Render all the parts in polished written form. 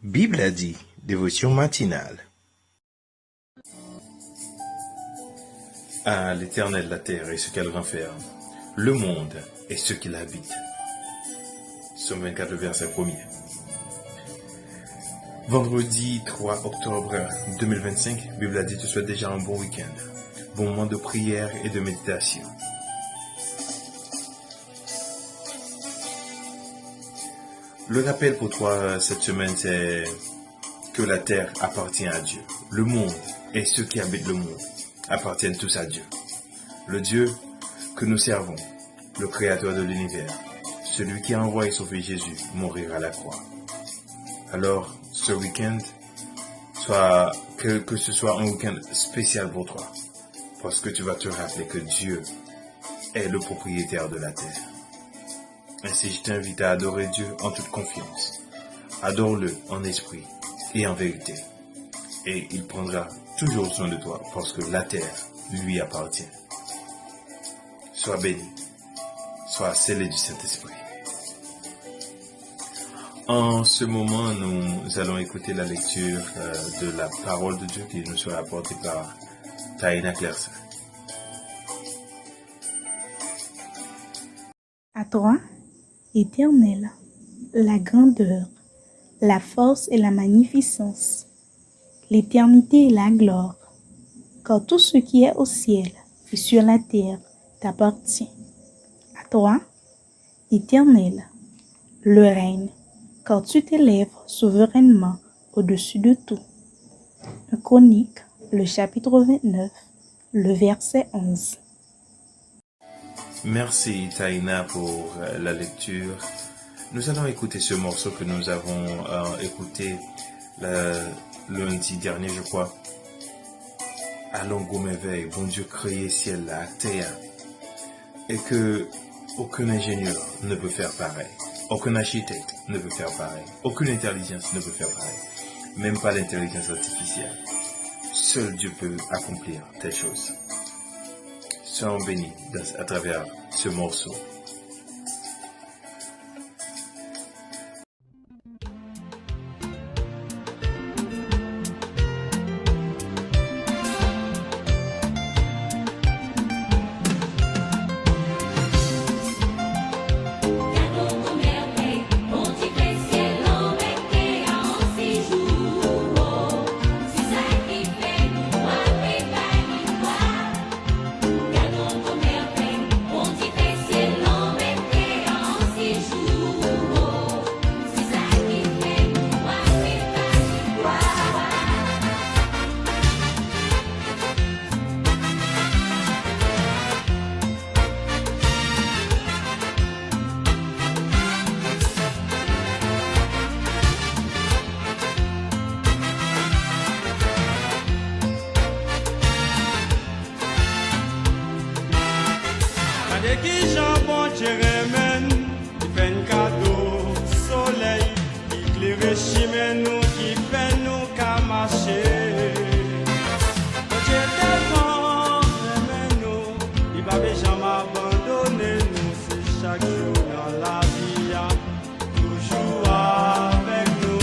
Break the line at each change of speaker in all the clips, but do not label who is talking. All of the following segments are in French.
Bible a dit, dévotion matinale. À l'Éternel la terre et ce qu'elle renferme, le monde et ce qui l'habite. Somme 24, verset 1er. Vendredi 3 octobre 2025, Bible a dit, te souhaite déjà un bon week-end, bon moment de prière et de méditation. Le rappel pour toi cette semaine, c'est que la terre appartient à Dieu. Le monde et ceux qui habitent le monde appartiennent tous à Dieu. Le Dieu que nous servons, le Créateur de l'univers, celui qui a envoyé son Fils Jésus mourir à la croix. Alors, ce week-end, que ce soit un week-end spécial pour toi, parce que tu vas te rappeler que Dieu est le propriétaire de la terre. Ainsi, je t'invite à adorer Dieu en toute confiance. Adore-le en esprit et en vérité. Et il prendra toujours soin de toi parce que la terre lui appartient. Sois béni. Sois scellé du Saint-Esprit. En ce moment, nous allons écouter la lecture de la parole de Dieu qui nous sera apportée par Taïna Clercin.
À toi, Éternel, la grandeur, la force et la magnificence, l'éternité et la gloire, car tout ce qui est au ciel et sur la terre t'appartient. À toi, Éternel, le règne, car tu t'élèves souverainement au-dessus de tout. Chronique, le chapitre 29, le verset 11.
Merci Taïna pour la lecture. Nous allons écouter ce morceau que nous avons écouté lundi dernier, je crois. Allons go merveille, bon Dieu créé ciel la terre. Et que aucun ingénieur ne peut faire pareil. Aucun architecte ne peut faire pareil. Aucune intelligence ne peut faire pareil. Même pas l'intelligence artificielle. Seul Dieu peut accomplir telles choses. Soyons bénis à travers ce morceau.
Des qui jambon Jérémen, qui fait un cadeau, soleil, qui éclaire chimé nous, qui fait nous qu'à marcher. Dieu tellement aime nous, il va jamais abandonner nous, c'est chaque jour dans la vie, toujours avec nous.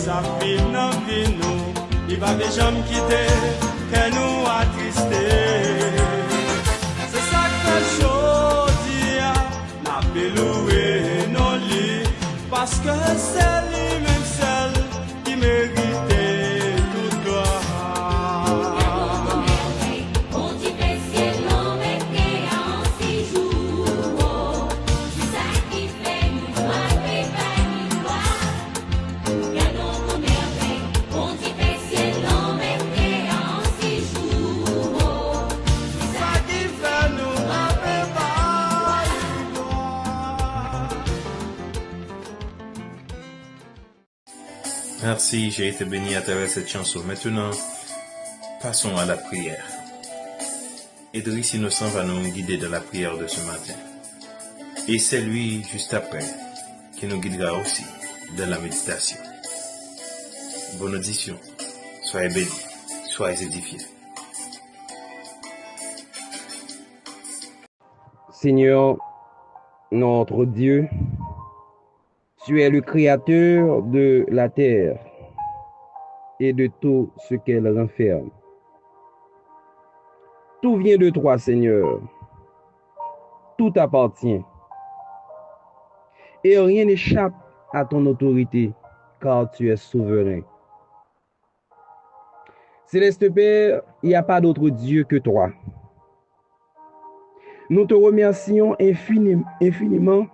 Sa vie n'a vie nous, il va jamais quitter, que nous attristé. C'est ça que fait aujourd'hui, n'a pas loué non lit, parce que c'est lui-même seul qui méritait toute gloire.
Merci, j'ai été béni à travers cette chanson. Maintenant, passons à la prière. Idriss Innocent va nous guider dans la prière de ce matin. Et c'est lui, juste après, qui nous guidera aussi dans la méditation. Bonne audition. Soyez bénis, soyez édifiés.
Seigneur, notre Dieu, tu es le créateur de la terre et de tout ce qu'elle renferme. Tout vient de toi, Seigneur. Tout appartient. Et rien n'échappe à ton autorité, car tu es souverain. Céleste Père, il n'y a pas d'autre Dieu que toi. Nous te remercions infiniment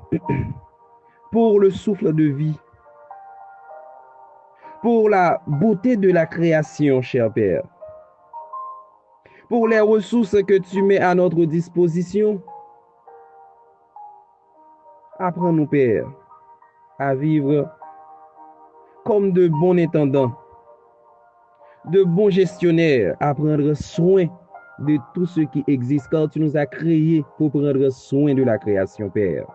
pour le souffle de vie, pour la beauté de la création, cher Père, pour les ressources que tu mets à notre disposition. Apprends-nous, Père, à vivre comme de bons intendants, de bons gestionnaires, à prendre soin de tout ce qui existe, car tu nous as créés pour prendre soin de la création, Père.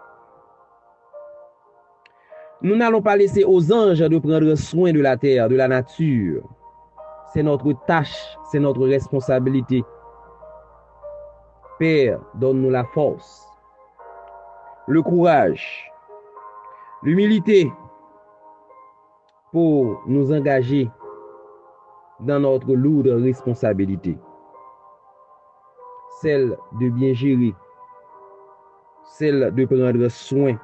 Nous n'allons pas laisser aux anges de prendre soin de la terre, de la nature. C'est notre tâche, c'est notre responsabilité. Père, donne-nous la force, le courage, l'humilité pour nous engager dans notre lourde responsabilité, celle de bien gérer, celle de prendre soin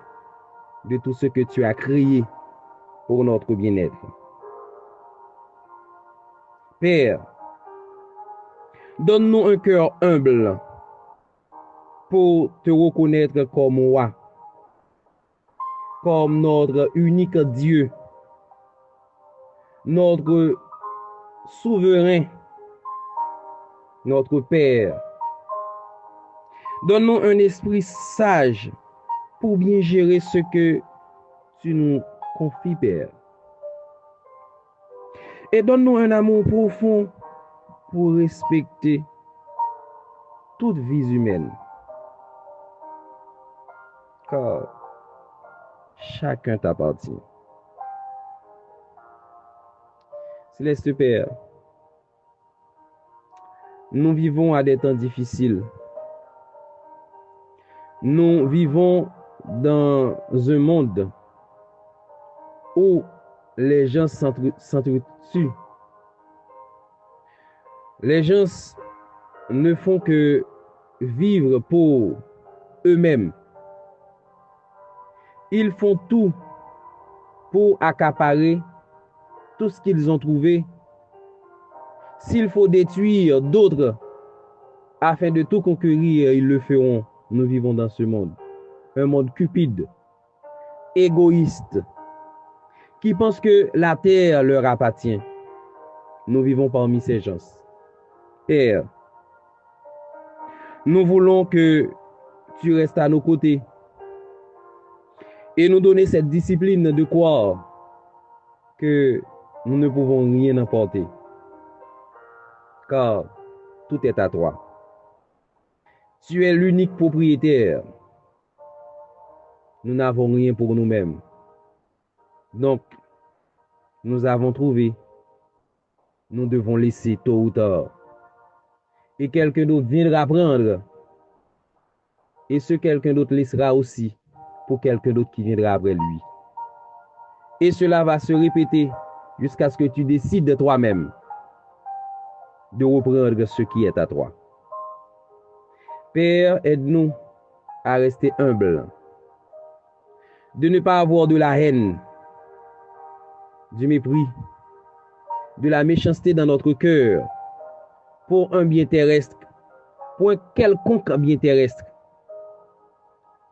de tout ce que tu as créé pour notre bien-être. Père, donne-nous un cœur humble pour te reconnaître comme roi, comme notre unique Dieu, notre souverain, notre Père. Donne-nous un esprit sage pour bien gérer ce que tu nous confies, Père. Et donne-nous un amour profond pour respecter toute vie humaine. Car chacun t'appartient. Céleste Père, nous vivons à des temps difficiles. Nous vivons dans un monde où les gens s'entretuent. Les gens ne font que vivre pour eux-mêmes. Ils font tout pour accaparer tout ce qu'ils ont trouvé. S'il faut détruire d'autres afin de tout conquérir, ils le feront. Nous vivons dans ce monde. Un monde cupide, égoïste, qui pense que la terre leur appartient. Nous vivons parmi ces gens. Père, nous voulons que tu restes à nos côtés et nous donner cette discipline de croire que nous ne pouvons rien emporter, car tout est à toi. Tu es l'unique propriétaire. Nous n'avons rien pour nous-mêmes. Donc, nous avons trouvé. Nous devons laisser tôt ou tard. Et quelqu'un d'autre viendra prendre. Et ce quelqu'un d'autre laissera aussi pour quelqu'un d'autre qui viendra après lui. Et cela va se répéter jusqu'à ce que tu décides de toi-même de reprendre ce qui est à toi. Père, aide-nous à rester humbles, de ne pas avoir de la haine, du mépris, de la méchanceté dans notre cœur pour un bien terrestre, pour un quelconque bien terrestre.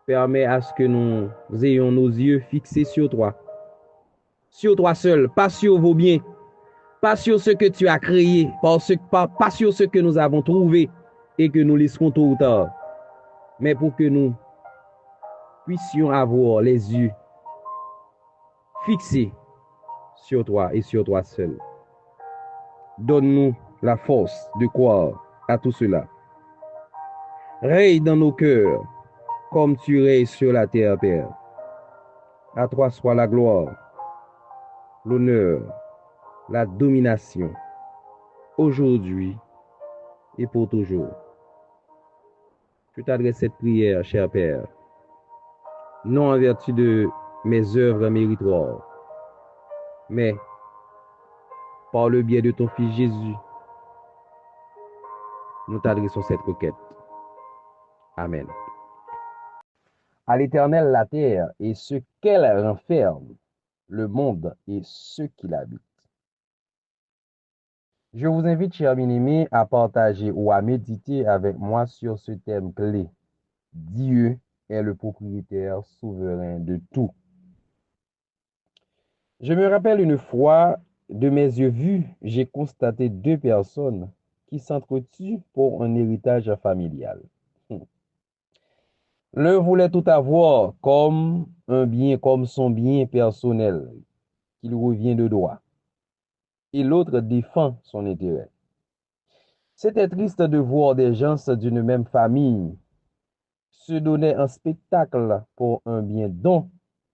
Permets à ce que nous ayons nos yeux fixés sur toi seul, pas sur vos biens, pas sur ce que tu as créé, pas sur ce que nous avons trouvé et que nous laisserons tôt ou tard, mais pour que nous puissions avoir les yeux fixés sur toi et sur toi seul. Donne-nous la force de croire à tout cela. Règne dans nos cœurs, comme tu règnes sur la terre, Père. À toi soit la gloire, l'honneur, la domination, aujourd'hui et pour toujours. Je t'adresse cette prière, cher Père, non en vertu de mes œuvres méritoires, mais par le biais de ton Fils Jésus, nous t'adressons cette requête. Amen. À l'Éternel la terre et ce qu'elle renferme, le monde et ceux qui l'habitent. Je vous invite, chers bien-aimés, à partager ou à méditer avec moi sur ce thème clé. Dieu est le propriétaire souverain de tout. Je me rappelle une fois, de mes yeux vus, j'ai constaté deux personnes qui s'entretuent pour un héritage familial. L'un voulait tout avoir comme un bien, comme son bien personnel, qu'il revient de droit, et l'autre défend son intérêt. C'était triste de voir des gens d'une même famille se donner un spectacle pour un bien dont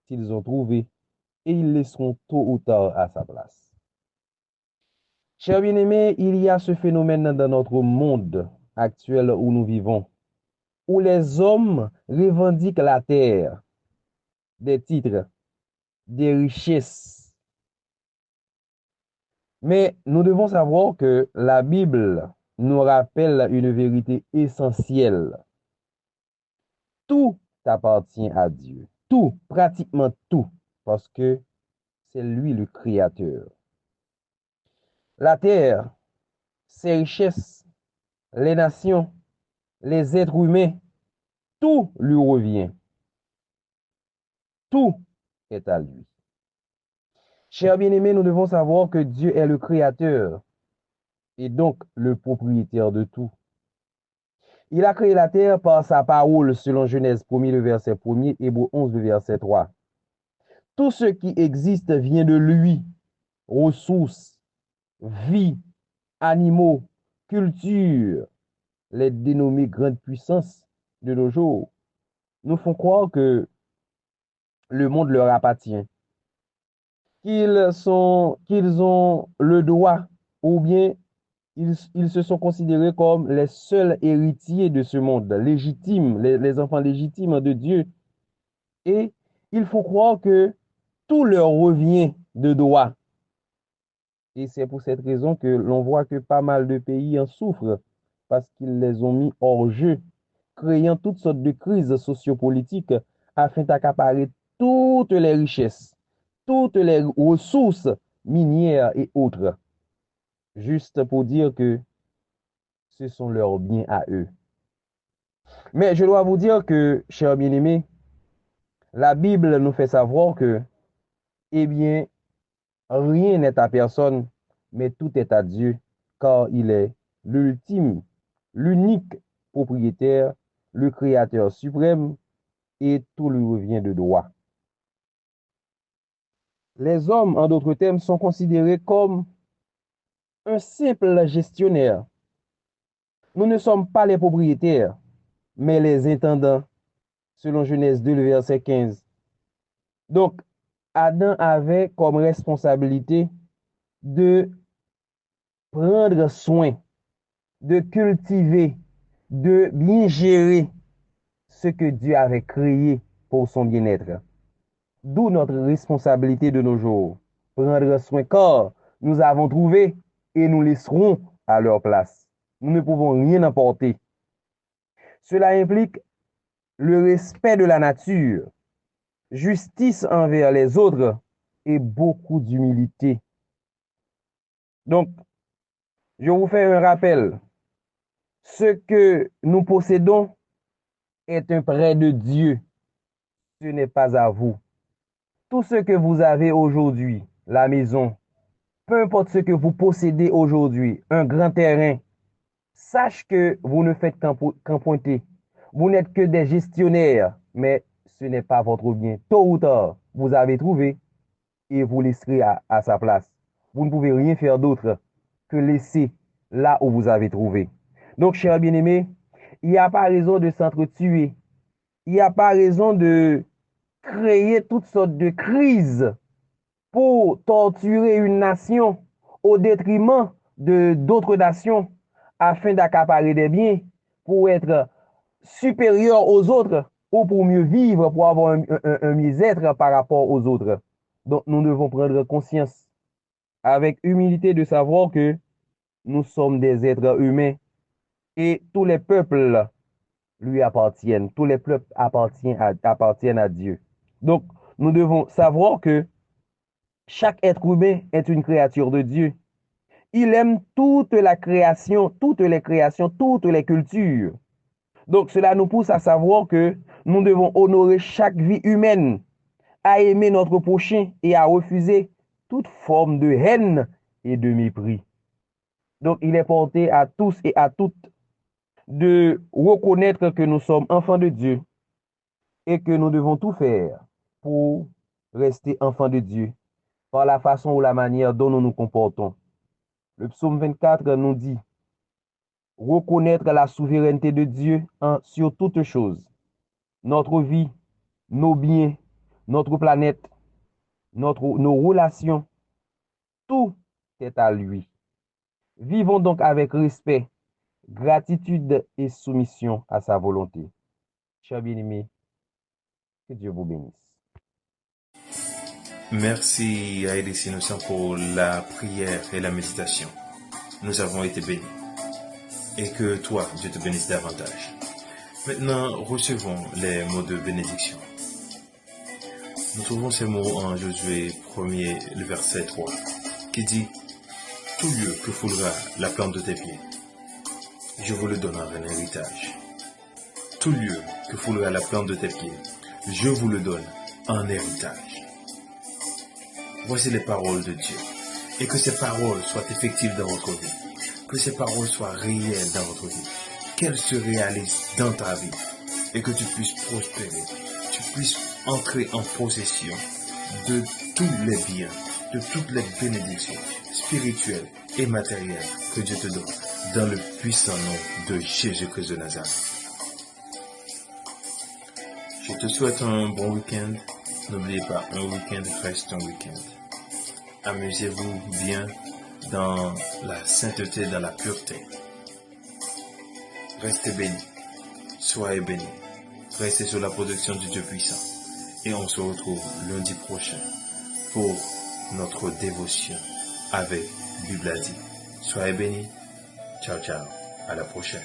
ils ont trouvé et ils laisseront tôt ou tard à sa place. Chers bien-aimés, il y a ce phénomène dans notre monde actuel où nous vivons, où les hommes revendiquent la terre, des titres, des richesses. Mais nous devons savoir que la Bible nous rappelle une vérité essentielle. Tout appartient à Dieu. Tout, pratiquement tout, parce que c'est lui le créateur. La terre, ses richesses, les nations, les êtres humains, tout lui revient. Tout est à lui. Chers bien-aimés, nous devons savoir que Dieu est le créateur et donc le propriétaire de tout. Il a créé la terre par sa parole, selon Genèse 1er, le verset 1er, Hébreux 11, le verset 3. Tout ce qui existe vient de lui. Ressources, vie, animaux, culture, les dénommées grandes puissances de nos jours, nous font croire que le monde leur appartient, qu'ils ont le droit, ou bien ils se sont considérés comme les seuls héritiers de ce monde, légitimes, les enfants légitimes de Dieu. Et il faut croire que tout leur revient de droit. Et c'est pour cette raison que l'on voit que pas mal de pays en souffrent, parce qu'ils les ont mis hors jeu, créant toutes sortes de crises sociopolitiques afin d'accaparer toutes les richesses, toutes les ressources minières et autres, juste pour dire que ce sont leurs biens à eux. Mais je dois vous dire que, chers bien-aimés, la Bible nous fait savoir que, eh bien, rien n'est à personne, mais tout est à Dieu, car il est l'ultime, l'unique propriétaire, le créateur suprême, et tout lui revient de droit. Les hommes, en d'autres termes, sont considérés comme un simple gestionnaire. Nous ne sommes pas les propriétaires, mais les intendants, selon Genèse 2, le verset 15. Donc, Adam avait comme responsabilité de prendre soin, de cultiver, de bien gérer ce que Dieu avait créé pour son bien-être. D'où notre responsabilité de nos jours. Prendre soin, car nous avons trouvé et nous laisserons à leur place. Nous ne pouvons rien emporter. Cela implique le respect de la nature, justice envers les autres et beaucoup d'humilité. Donc, je vous fais un rappel. Ce que nous possédons est un prêt de Dieu. Ce n'est pas à vous. Tout ce que vous avez aujourd'hui, la maison, peu importe ce que vous possédez aujourd'hui, un grand terrain, sache que vous ne faites qu'emprunter. Vous n'êtes que des gestionnaires, mais ce n'est pas votre bien. Tôt ou tard, vous avez trouvé et vous laisserez à sa place. Vous ne pouvez rien faire d'autre que laisser là où vous avez trouvé. Donc, chers bien-aimés, Il n'y a pas raison de s'entretuer. Il n'y a pas raison de créer toutes sortes de crises pour torturer une nation au détriment de d'autres nations afin d'accaparer des biens pour être supérieur aux autres ou pour mieux vivre, pour avoir un mieux-être par rapport aux autres. Donc nous devons prendre conscience avec humilité de savoir que nous sommes des êtres humains et tous les peuples lui appartiennent. Tous les peuples appartiennent à Dieu. Donc nous devons savoir que chaque être humain est une créature de Dieu. Il aime toute la création, toutes les créations, toutes les cultures. Donc cela nous pousse à savoir que nous devons honorer chaque vie humaine, à aimer notre prochain et à refuser toute forme de haine et de mépris. Donc il est porté à tous et à toutes de reconnaître que nous sommes enfants de Dieu et que nous devons tout faire pour rester enfants de Dieu par la façon ou la manière dont nous nous comportons. Le psaume 24 nous dit reconnaître la souveraineté de Dieu sur toutes choses. Notre vie, nos biens, notre planète, nos relations, tout est à lui. Vivons donc avec respect, gratitude et soumission à sa volonté. Chers bien-aimés, que Dieu vous bénisse.
Merci à Elis Innocent pour la prière et la méditation. Nous avons été bénis. Et que toi, Dieu te bénisse davantage. Maintenant, recevons les mots de bénédiction. Nous trouvons ces mots en Josué 1er, le verset 3, qui dit « Tout lieu que foulera la plante de tes pieds, je vous le donnerai en héritage. Tout lieu que foulera la plante de tes pieds, je vous le donne en héritage. » Voici les paroles de Dieu. Et que ces paroles soient effectives dans votre vie. Que ces paroles soient réelles dans votre vie. Qu'elles se réalisent dans ta vie. Et que tu puisses prospérer. Tu puisses entrer en possession de tous les biens, de toutes les bénédictions spirituelles et matérielles que Dieu te donne. Dans le puissant nom de Jésus-Christ de Nazareth. Je te souhaite un bon week-end. N'oubliez pas, un week-end reste un week-end. Amusez-vous bien dans la sainteté, dans la pureté. Restez bénis. Soyez bénis. Restez sous la protection du Dieu puissant. Et on se retrouve lundi prochain pour notre dévotion avec Bible a dit. Soyez bénis. Ciao, ciao. À la prochaine.